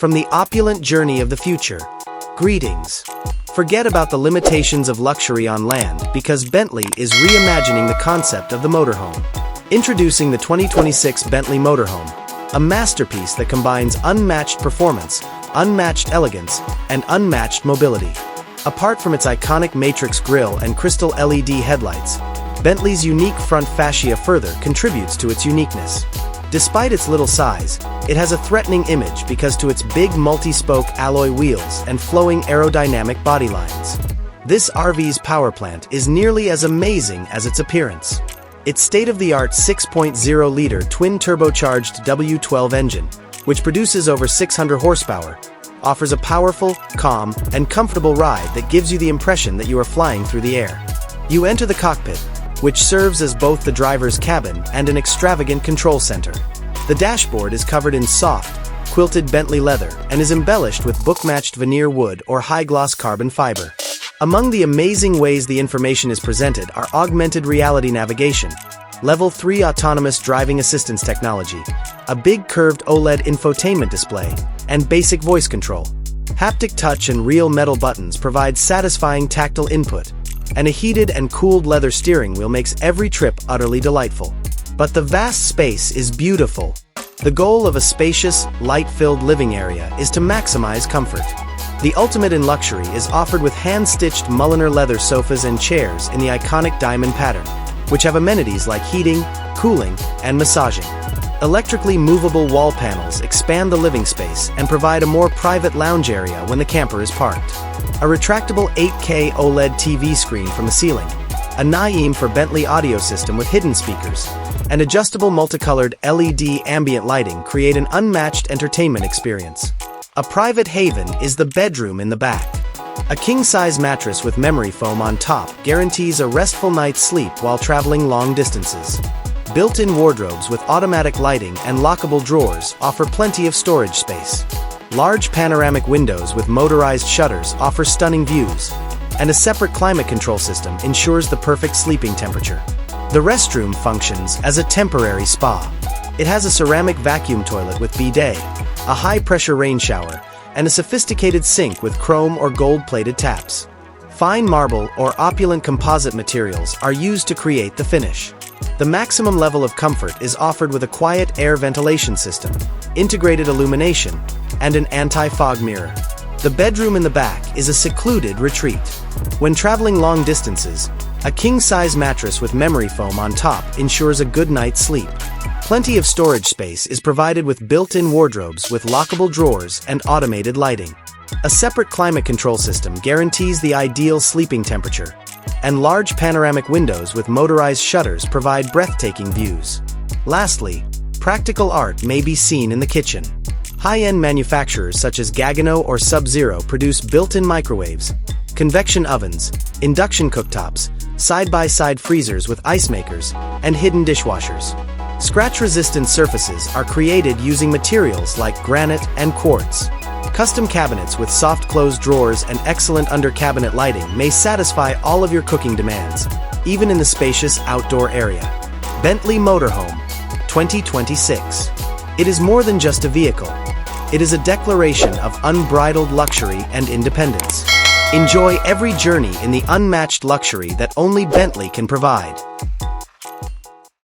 From the opulent journey of the future. Greetings. Forget about the limitations of luxury on land because Bentley is reimagining the concept of the motorhome. Introducing the 2026 Bentley Motorhome, a masterpiece that combines unmatched performance, unmatched elegance, and unmatched mobility. Apart from its iconic matrix grille and crystal LED headlights, Bentley's unique front fascia further contributes to its uniqueness. Despite its little size, it has a threatening image because to its big multi-spoke alloy wheels and flowing aerodynamic body lines. This RV's powerplant is nearly as amazing as its appearance. Its state-of-the-art 6.0-liter twin-turbocharged W12 engine, which produces over 600 horsepower, offers a powerful, calm, and comfortable ride that gives you the impression that you are flying through the air. You enter the cockpit, which serves as both the driver's cabin and an extravagant control center. The dashboard is covered in soft, quilted Bentley leather and is embellished with book-matched veneer wood or high-gloss carbon fiber. Among the amazing ways the information is presented are augmented reality navigation, Level 3 autonomous driving assistance technology, a big curved OLED infotainment display, and basic voice control. Haptic touch and real metal buttons provide satisfying tactile input, and a heated and cooled leather steering wheel makes every trip utterly delightful. But the vast space is beautiful. The goal of a spacious, light-filled living area is to maximize comfort. The ultimate in luxury is offered with hand-stitched Mulliner leather sofas and chairs in the iconic diamond pattern, which have amenities like heating, cooling, and massaging. Electrically movable wall panels expand the living space and provide a more private lounge area when the camper is parked. A retractable 8K OLED TV screen from the ceiling, a Naim for Bentley audio system with hidden speakers, and adjustable multicolored LED ambient lighting create an unmatched entertainment experience. A private haven is the bedroom in the back. A king-size mattress with memory foam on top guarantees a restful night's sleep while traveling long distances. Built-in wardrobes with automatic lighting and lockable drawers offer plenty of storage space. Large panoramic windows with motorized shutters offer stunning views, and a separate climate control system ensures the perfect sleeping temperature. The restroom functions as a temporary spa. It has a ceramic vacuum toilet with bidet, a high-pressure rain shower, and a sophisticated sink with chrome or gold-plated taps. Fine marble or opulent composite materials are used to create the finish. The maximum level of comfort is offered with a quiet air ventilation system, integrated illumination, and an anti-fog mirror. The bedroom in the back is a secluded retreat. When traveling long distances, a king-size mattress with memory foam on top ensures a good night's sleep. Plenty of storage space is provided with built-in wardrobes with lockable drawers and automated lighting. A separate climate control system guarantees the ideal sleeping temperature, and large panoramic windows with motorized shutters provide breathtaking views. Lastly, practical art may be seen in the kitchen. High-end manufacturers such as Gaggenau or Sub-Zero produce built-in microwaves, convection ovens, induction cooktops, side-by-side freezers with ice makers, and hidden dishwashers. Scratch-resistant surfaces are created using materials like granite and quartz. Custom cabinets with soft-close drawers and excellent under-cabinet lighting may satisfy all of your cooking demands, even in the spacious outdoor area. Bentley Motorhome, 2026. It is more than just a vehicle. It is a declaration of unbridled luxury and independence. Enjoy every journey in the unmatched luxury that only Bentley can provide.